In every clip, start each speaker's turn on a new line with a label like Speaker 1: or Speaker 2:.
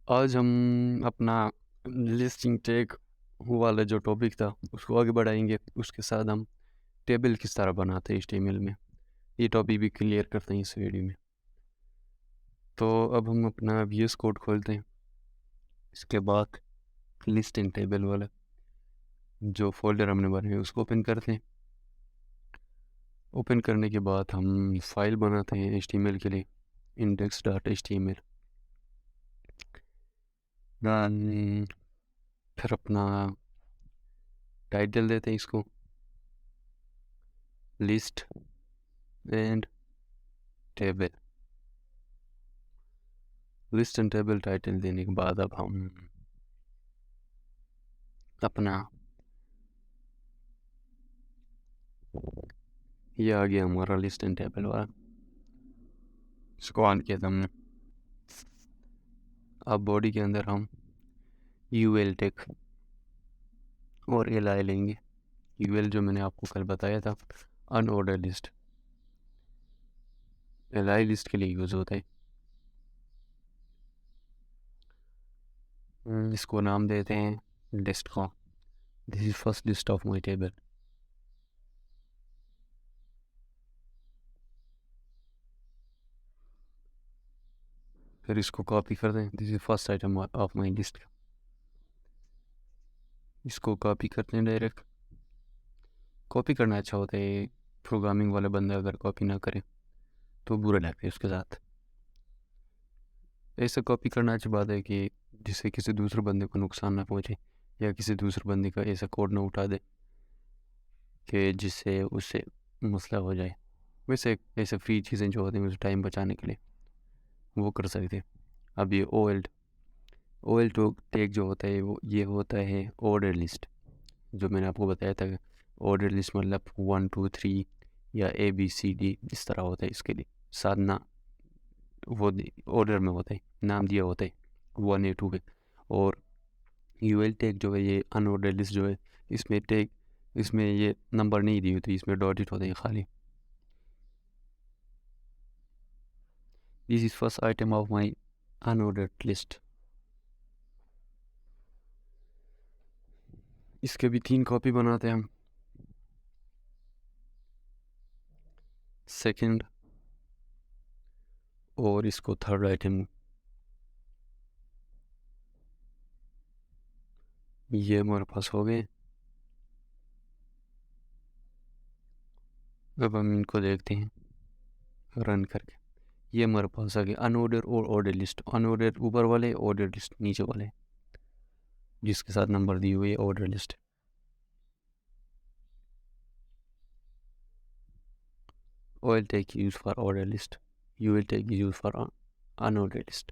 Speaker 1: आज हम अपना लिस्टिंग टैग वाला जो टॉपिक था उसको आगे बढ़ाएंगे। उसके साथ हम टेबल किस तरह बनाते हैं HTML में, ये टॉपिक भी क्लियर करते हैं इस वीडियो में। तो अब हम अपना VS कोड खोलते हैं। इसके बाद लिस्टिंग टेबल वाला जो फोल्डर हमने बनाया उसको ओपन करते हैं। ओपन करने के बाद हम फाइल बनाते हैं HTML के लिए, index.html। फिर अपना टाइटल देते हैं इसको list and table. List and table title देने के बाद अब हम अपना ये आ गया हमारा लिस्ट एंड टेबल वाला, इसको ऑन किया था हमने। अब बॉडी के अंदर हम UL टेक और LI लेंगे। UL जो मैंने आपको कल बताया था अनऑर्डर लिस्ट, LI लिस्ट के लिए यूज़ होता है। इसको नाम देते हैं लिस्ट का। This is first list of my table. फिर इसको कॉपी कर दें, this is first item of my list. इसको कॉपी करते हैं डायरेक्ट। कॉपी करना अच्छा होता है, प्रोग्रामिंग वाला बंदा अगर कॉपी ना करे तो बुरा लगता है उसके साथ। ऐसा कॉपी करना अच्छी बात है कि जिससे किसी दूसरे बंदे को नुकसान ना पहुंचे, या किसी दूसरे बंदे का ऐसा कोड ना उठा दे कि जिससे उससे मसला हो जाए। वैसे ऐसे फ्री चीज़ें जो होती हैं उसे टाइम बचाने के लिए वो कर सकते हैं। अब ये ओ एल टू टेक जो होता है वो ये होता है ऑर्डर लिस्ट। जो मैंने आपको बताया था ऑर्डर लिस्ट मतलब 1 2 3 या ABCD इस तरह होता है। इसके लिए साथ ना वो ऑर्डर में होता है, नाम दिया होता है 1 A 2 पे। और UL टैग जो है ये अनऑर्डर लिस्ट जो है, इसमें टैग इसमें ये नंबर नहीं दी होती, इसमें डॉटेड होते हैं खाली। This is first item of my unordered list. इसके भी 3 कॉपी बनाते हैं हम। सेकंड और इसको थर्ड आइटम। ये हमारे पास हो गए। अब हम इनको देखते हैं रन करके। ये हमारे पास आ गया अनऑर्डर और ऑर्डर लिस्ट। अनऑर्डर ऊपर वाले, ऑर्डर लिस्ट नीचे वाले, जिसके साथ नंबर दी हुई है order list. OL tag used for order list, UL tag is used for unordered list।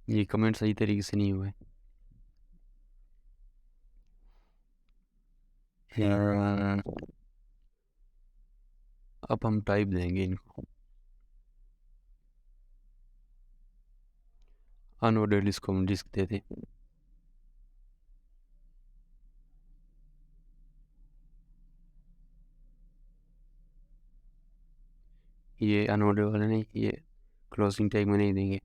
Speaker 1: ये कमेंट सही तरीके से नहीं हुए। अब हम टाइप देंगे इनको अनऑर्डर लिस्ट को हम डिस्क देते। ये अनऑर्डर वाला नहीं, ये क्लोजिंग टैग में नहीं देंगे।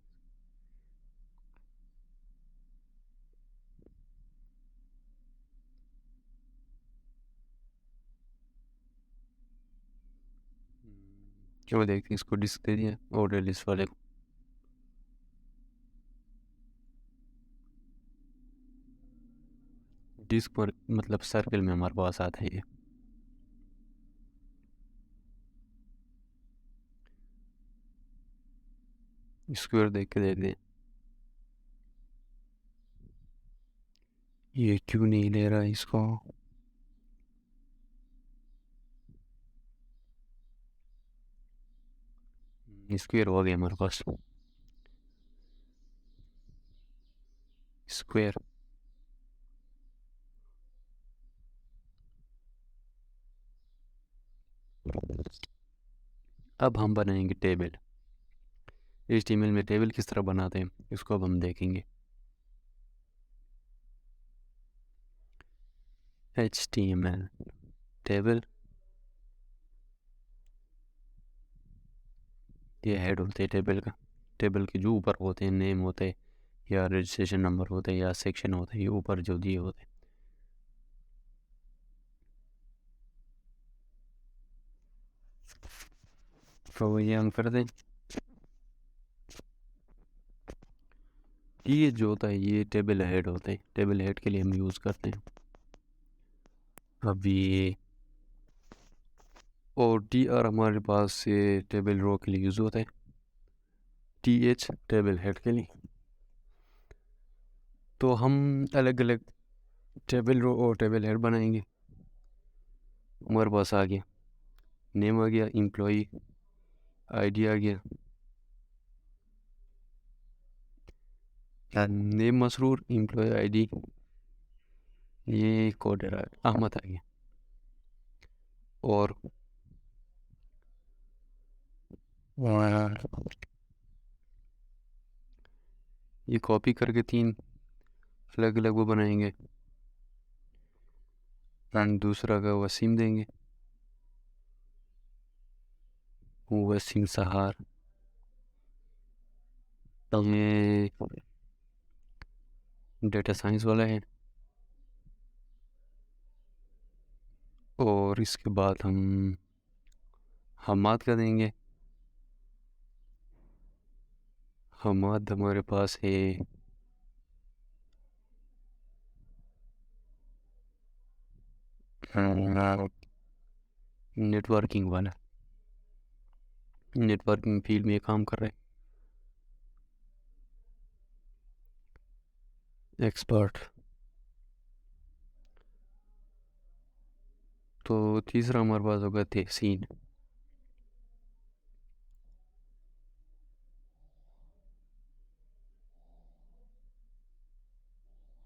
Speaker 1: क्यों देखते हैं, इसको डिस्क दे दिया ऑर्डर लिस्ट वाले को। डिस्क पर मतलब सर्कल में हमारे पास आता है ये। स्क्वायर देख के देखते हैं ये क्यों नहीं ले रहा इसको। स्क्वायर हो गया हमारे पास। स्क्वायर। अब हम बनाएंगे टेबल। HTML में टेबल किस तरह बनाते हैं इसको अब हम देखेंगे। HTML टेबल ये हेड होते हैं टेबल का। टेबल के जो ऊपर होते हैं नेम होते हैं या रजिस्ट्रेशन नंबर होते हैं या सेक्शन होते हैं, ये ऊपर जो दिए होते हैं। तो ये हम कर दें। ये जो होता है ये टेबल हेड होते हैं, टेबल हेड के लिए हम यूज़ करते हैं। अब ये और टी आर हमारे पास से टेबल रो के लिए यूज़ होता है, टी एच टेबल हेड के लिए। तो हम अलग अलग टेबल रो और टेबल हेड बनाएंगे। हमारे पास आ गया नेम, आ गया एम्प्लॉई आईडी, आ गया नेम मसरूर, एम्प्लॉय आईडी, ये कोडर अहमद आ गया। और ये कॉपी करके 3 अलग अलग वो बनाएंगे। एंड दूसरा का वसीम देंगे, वसीम सहार। ये डेटा साइंस वाला है। और इसके बाद हम हमाद का देंगे। हमाद हमारे पास है नेटवर्किंग वाला, नेटवर्किंग फील्ड में काम कर रहे हैं, एक्सपर्ट। तो तीसरा हमारे पास होगा तहसीन,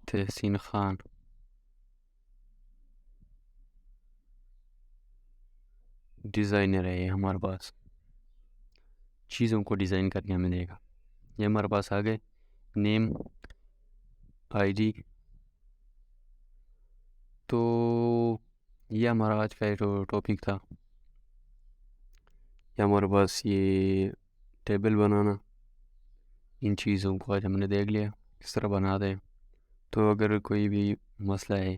Speaker 1: तहसीन खान। डिज़ाइनर है ये हमारे पास, चीज़ों को डिज़ाइन करके हमें देगा। ये हमारे पास आ गए नेम आईडी। तो ये हमारा आज का टॉपिक था। ये हमारे पास ये टेबल बनाना, इन चीज़ों को आज हमने देख लिया किस तरह बना दें। तो अगर कोई भी मसला है,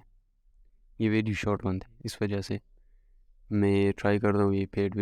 Speaker 1: ये वीडियो शॉर्ट बनते इस वजह से मैं ट्राई करता हूँ ये पेड